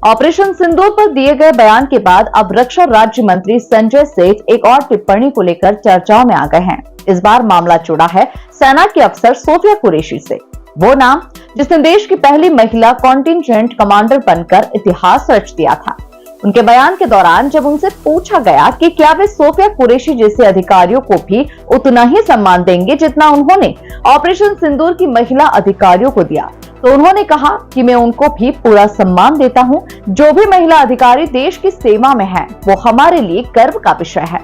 Operation सिंदूर पर दिए गए बयान के बाद अब रक्षा राज्य मंत्री संजय सेठ एक और टिप्पणी को लेकर चर्चाओं में आ गए हैं। इस बार मामला जुड़ा है सेना के अफसर सोफिया कुरैशी से, वो नाम जिसने देश की पहली महिला कॉन्टिंजेंट कमांडर बनकर इतिहास रच दिया था। उनके बयान के दौरान जब उनसे पूछा गया कि क्या वे सोफिया कुरैशी जैसे अधिकारियों को भी उतना ही सम्मान देंगे जितना उन्होंने ऑपरेशन सिंदूर की महिला अधिकारियों को दिया, तो उन्होंने कहा कि मैं उनको भी पूरा सम्मान देता हूं। जो भी महिला अधिकारी देश की सेवा में है वो हमारे लिए गर्व का विषय है।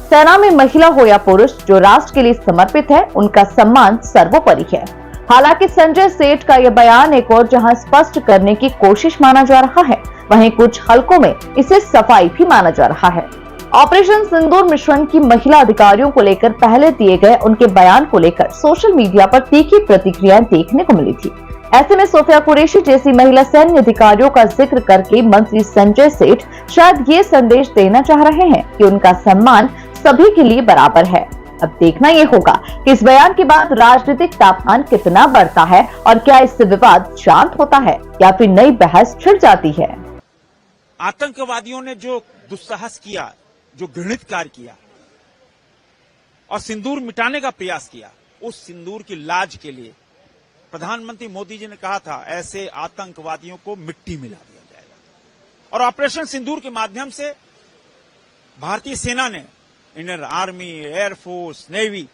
सेना में महिला हो या पुरुष, जो राष्ट्र के लिए समर्पित है उनका सम्मान सर्वोपरि है। हालांकि संजय सेठ का यह बयान एक और जहां स्पष्ट करने की कोशिश माना जा रहा है, वहीं कुछ हलकों में इसे सफाई भी माना जा रहा है। ऑपरेशन सिंदूर मिशन की महिला अधिकारियों को लेकर पहले दिए गए उनके बयान को लेकर सोशल मीडिया पर तीखी प्रतिक्रियाएं देखने को मिली थी। ऐसे में सोफिया कुरैशी जैसी महिला सैन्य अधिकारियों का जिक्र करके मंत्री संजय सेठ शायद ये संदेश देना चाह रहे हैं कि उनका सम्मान सभी के लिए बराबर है। अब देखना ये होगा कि इस बयान के बाद राजनीतिक तापमान कितना बढ़ता है और क्या इससे विवाद शांत होता है या फिर नई बहस छिड़ जाती है। आतंकवादियों ने जो दुस्साहस किया, जो घृणित कार्य किया और सिंदूर मिटाने का प्रयास किया, उस सिंदूर की लाज के लिए प्रधानमंत्री मोदी जी ने कहा था ऐसे आतंकवादियों को मिट्टी मिला दिया जाएगा। और ऑपरेशन सिंदूर के माध्यम से भारतीय सेना ने, इंडियन आर्मी, एयरफोर्स, नेवी,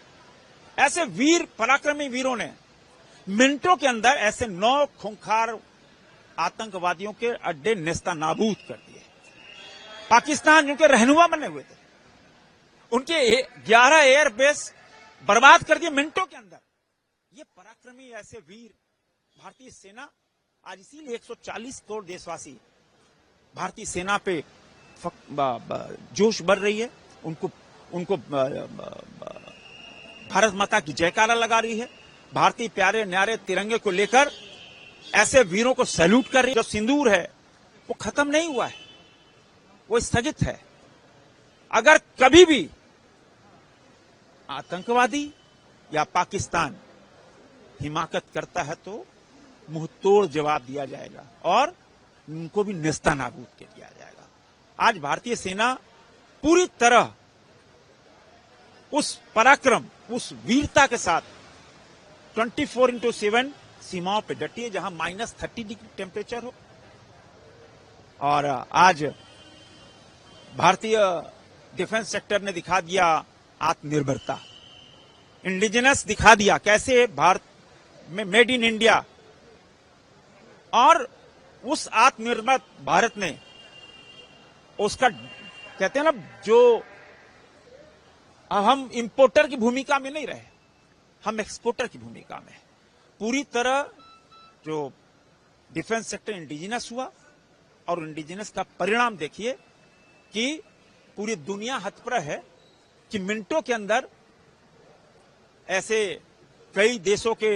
ऐसे वीर पराक्रमी वीरों ने मिनटों के अंदर ऐसे 9 खूंखार आतंकवादियों के अड्डे नेस्ता नाबूद कर दिए। पाकिस्तान जिनके रहनुमा बने हुए थे, उनके 11 एयरबेस बर्बाद कर दिए मिनटों के अंदर। ये पराक्रमी ऐसे वीर भारतीय सेना, आज इसीलिए 140 करोड़ देशवासी भारतीय सेना पे जोश बढ़ रही है। उनको भारत माता की जयकारा लगा रही है। भारतीय प्यारे न्यारे तिरंगे को लेकर ऐसे वीरों को सैल्यूट कर रही है। जो सिंदूर है वो खत्म नहीं हुआ है, वो स्थगित है। अगर कभी भी आतंकवादी या पाकिस्तान हिमाकत करता है तो मुंह तोड़ जवाब दिया जाएगा और उनको भी नेस्ता नाबूद कर दिया जाएगा। आज भारतीय सेना पूरी तरह उस पराक्रम, उस वीरता के साथ 24/7 सीमाओं पे डटी है, जहां -30 डिग्री टेम्परेचर हो। और आज भारतीय डिफेंस सेक्टर ने दिखा दिया आत्मनिर्भरता, इंडिजिनस दिखा दिया कैसे भारत में मेड इन इंडिया। और उस आत्मनिर्भर भारत ने उसका कहते हैं ना, जो अब हम इंपोर्टर की भूमिका में नहीं रहे, हम एक्सपोर्टर की भूमिका में। पूरी तरह जो डिफेंस सेक्टर इंडिजिनस हुआ और इंडिजिनस का परिणाम देखिए कि पूरी दुनिया हतप्रह है कि मिनटों के अंदर ऐसे कई देशों के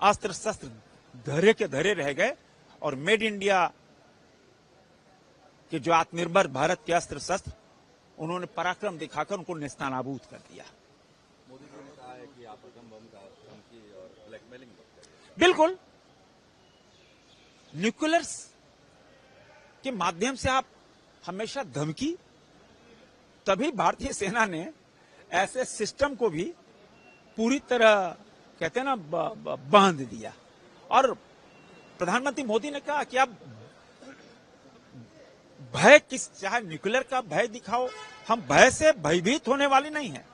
अस्त्र शस्त्र धरे के धरे रह गए और मेड इंडिया के जो आत्मनिर्भर भारत के अस्त्र शस्त्र, उन्होंने पराक्रम दिखाकर उनको नेस्तनाबूद कर दिया। मोदी जी ने कहा है कि आप एटम बम का धमकी और ब्लैकमेलिंग करते हैं। बिल्कुल, न्यूक्लियर्स के माध्यम से आप हमेशा धमकी, तभी भारतीय सेना ने ऐसे सिस्टम को भी पूरी तरह कहते हैं ना बांध दिया। और प्रधानमंत्री मोदी ने कहा कि आप भय चाहे न्यूक्लियर का भय दिखाओ, हम भय से भयभीत होने वाले नहीं हैं।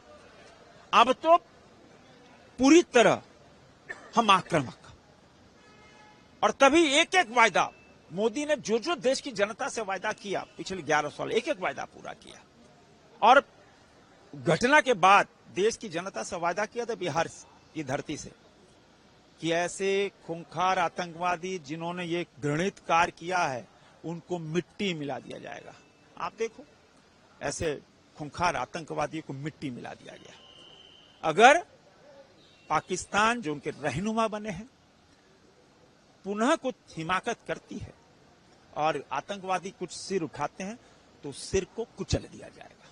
अब तो पूरी तरह हम आक्रामक। और तभी एक एक वायदा मोदी ने जो देश की जनता से वायदा किया पिछले 11 साल, एक एक वायदा पूरा किया। और घटना के बाद देश की जनता से वायदा किया था बिहार की धरती से कि ऐसे खूंखार आतंकवादी जिन्होंने ये घृणित कार्य किया है उनको मिट्टी मिला दिया जाएगा। आप देखो, ऐसे खूंखार आतंकवादियों को मिट्टी मिला दिया गया। अगर पाकिस्तान जो उनके रहनुमा बने हैं पुनः कुछ हिमाकत करती है और आतंकवादी कुछ सिर उठाते हैं तो सिर को कुचल दिया जाएगा।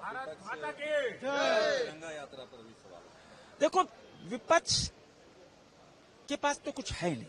भारत माता की जय। तिरंगा यात्रा पर भी सवाल। देखो, विपक्ष के पास तो कुछ है नहीं।